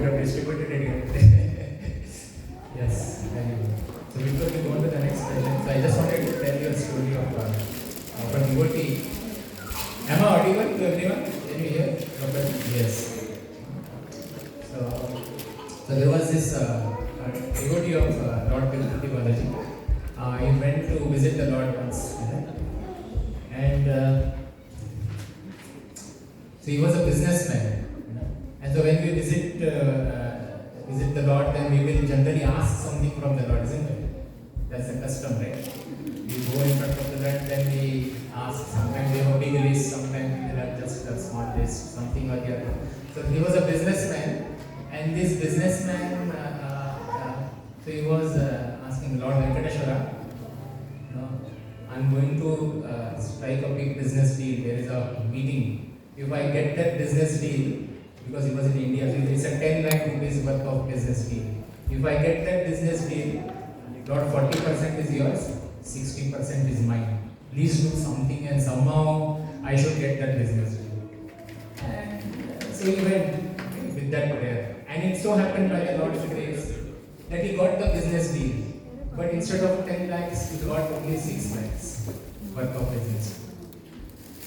would have distributed it. Yes, very good. So before we go on to the next question, so I just wanted to tell you a story of a devotee. Am I audible to everyone? Can you hear? Yes. So there was this devotee of Lord Tirupati Balaji. He went to visit the Lord once, and so he was a businessman. And so when we visit the Lord, then we will generally ask something from the Lord, isn't it? That's a custom, right? We go in front of the Lord, then we ask. Sometimes we have a big list, sometimes we have just a small list, something or the other. So he was a businessman, and this businessman, so he was asking Lord Venkateshwara, I'm going to strike a big business deal. There is a meeting. If I get that business deal, because it was in India, so it's a 10 lakh rupees worth of business deal. If I get that business deal, Lord, 40% is yours, 60% is mine. Please do something, and somehow I should get that business deal. And so he went with that prayer. And it so happened by the Lord's grace that he got the business deal. But instead of 10 lakhs, he got only 6 lakhs worth of business.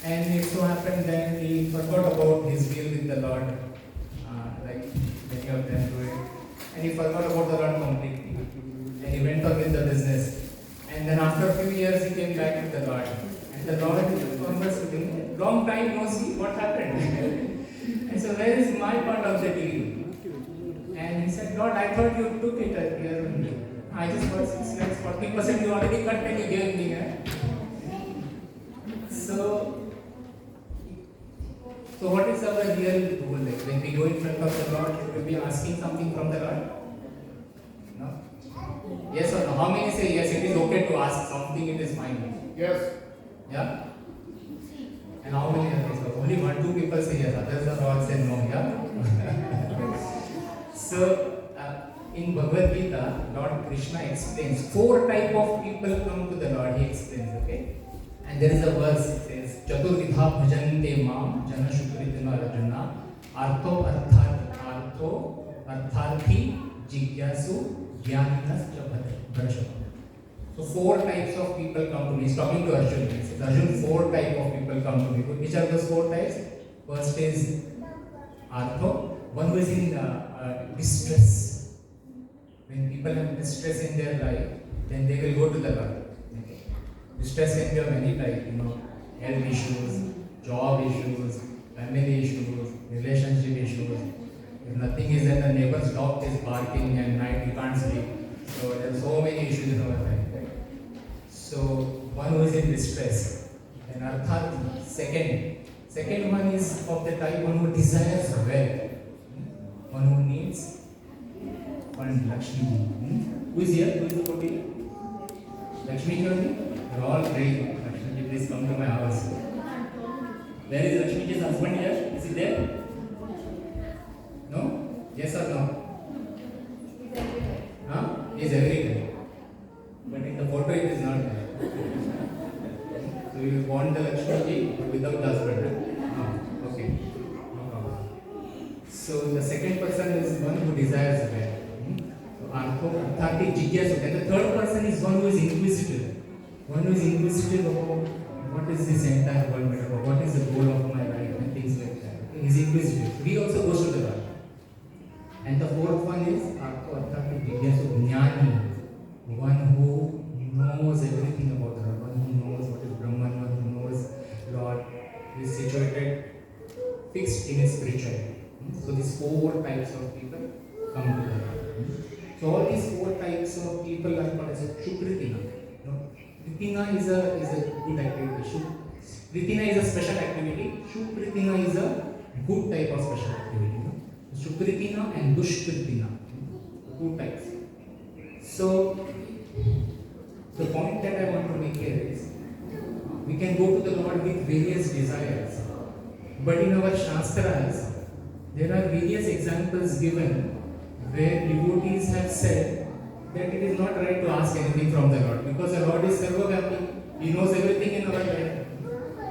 And it so happened that he forgot about his deal with the Lord, like many of them do it. And he forgot about the Lord completely. And he went on with the business. And then after a few years, he came back with the Lord. And the Lord conversed with him, long time no see, what happened? And so, where is my part of the deal? And he said, Lord, I thought you took it earlier only. I just got 6 lakhs, 40% you already cut and you gave me. So what is our real goal? Like when we go in front of the Lord, should we be asking something from the Lord? No? Yes or no? How many say yes, it is okay to ask something, it is fine? Yes. Yeah? And how many others? So only 1-2 people say yes, others are all say no, yeah? So, in Bhagavad Gita, Lord Krishna explains 4 types of people come to the Lord, he explains, okay? And there is a verse, it says, Chaturvidha bhajante mam jana shukritina rajana artho artharthi jigyasu jnaninas brashava. So 4 types of people come to me. He's talking to Arjun. He says, Arjun, 4 types of people come to me. Which are those 4 types? First is artho, one who is in distress. When people have distress in their life, then they will go to the Lord. Okay. Distress can be of many types, health issues, job issues, family issues, relationship issues. If nothing is that the neighbor's dog is barking and night you can't sleep. So there are so many issues in our life. Right? So one who is in distress. And arthat, second one is of the type one who desires wealth. One who needs one Lakshmi. Who is here? Who is the devotee? Lakshmi ji only? You are all praying. Lakshmi ji, please come to my house. Where is Lakshmi ji's husband here? Is he there? No? Yes or no? Huh? He is everywhere. But in the photo it is not there. So you want the Lakshmi ji without the husband? No. Okay. No problem. So the second person is one who desires wealth. Arthati jigyasu. And the third person is one who is inquisitive. One who is inquisitive about what is this entire world made about, what is the goal of my life and things like that. He is inquisitive. He also goes to the Lord. And the fourth one is Arthati jigyasu jnani. One who knows everything about the Lord. One who knows what is Brahman. One who knows Lord. He is situated, fixed in his spirituality. So these 4 types of people come to the Lord. So all these 4 types of people are called as Shukritina. Kritina is a good activity. Kritina is a special activity. Shukritina is a good type of special activity. Shukritina and Dushkritina. 2 types. So the point that I want to make here is we can go to the Lord with various desires. But in our Shastras, there are various examples given where devotees have said that it is not right to ask anything from the Lord because the Lord is Sarvavyapi. He knows everything in our life.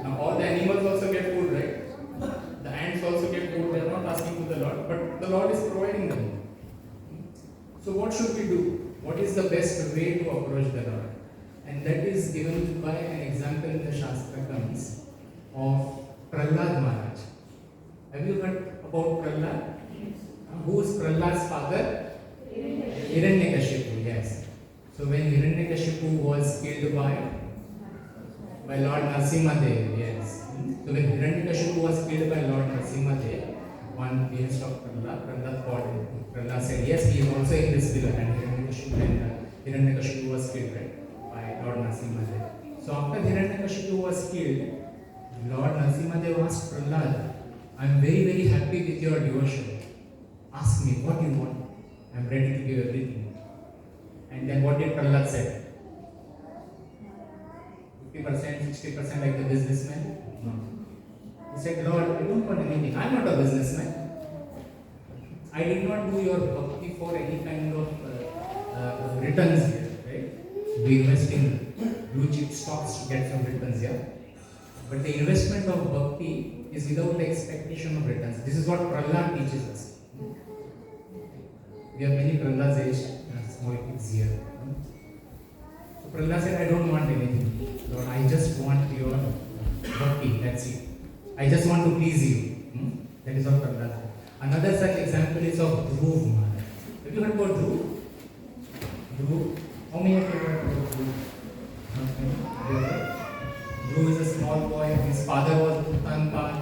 Now all the animals also get food, right? The ants also get bored, they are not asking to the Lord, but the Lord is providing them. So what should we do? What is the best way to approach the Lord? And that is given by an example in the Shastra comes of Prahlad Maharaj. Have you heard about Prahlad? Who is Prahlad's father? Hiranyakashipu, yes. So when Hiranyakashipu was killed by Lord Narasimhadev, yes. So when Hiranyakashipu was killed by Lord Narasimhadev, one behest of Prahlad called him. Prahlad said, yes, he is also in this pillar, and Hiranyakashipu was killed, right, by Lord Narasimhadev. So after Hiranyakashipu was killed, Lord Narasimhadev asked Prahlad, I am very, very happy with your devotion. Ask me what you want. I am ready to give everything. And then what did Prahlad say? 50%, 60% like the businessman? No. He said, Lord, I don't want anything. I am not a businessman. I did not do your bhakti for any kind of returns here, right? We invest in blue chip stocks to get some returns here. But the investment of bhakti is without the expectation of returns. This is what Prahlad teaches us. We have many Prahlads aged small kids here. So Prahlad said, I don't want anything. Lord, I just want your bhakti, that's it. I just want to please you. That is what Prahlad said. Another such example is of Dhruv Maharaj. Have you heard about Dhruv? Dhruv? How many of you heard about Dhruv? Dhruv is a small boy. His father was Uttanpad.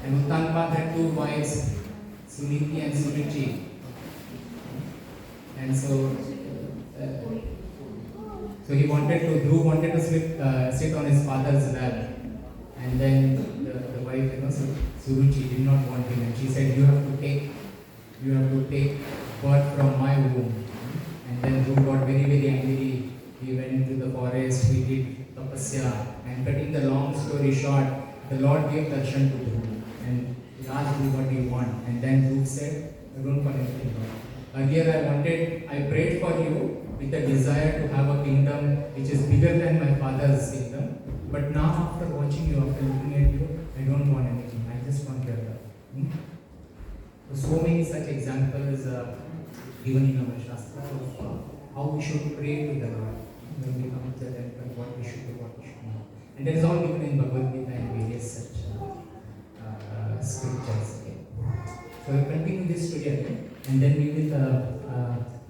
And Uttanpad had two wives, Suniti and Sunichi. And so Dhruv wanted to sit on his father's lap. And then the wife, Suruchi did not want him, and she said, you have to take birth from my womb. And then Dhruv got very, very angry. He went to the forest, he did tapasya, and cutting the long story short, the Lord gave darshan to Dhruv. And he asked Dhruv, what do you want? And then Dhruv said, I don't want anything, Lord. Earlier I prayed for you with a desire to have a kingdom which is bigger than my father's kingdom. But now after watching you, after looking at you, I don't want anything. I just want your love. So many such examples given in our Shastra of how we should pray to the Lord when we come to the temple, what we should do, what we should not. And that is all given in Bhagavad Gita and various such scriptures. Okay. So we'll continue this today again, and then we will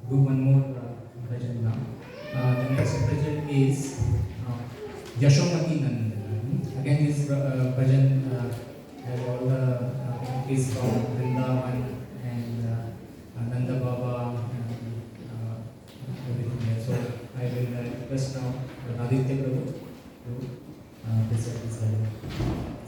do one more bhajan now. The next bhajan is Yashomati Nandana. Again, this bhajan has all the is from Vrindavan and Nanda Baba and everything there. So I will request now Aditya Prabhu to present this bhajan.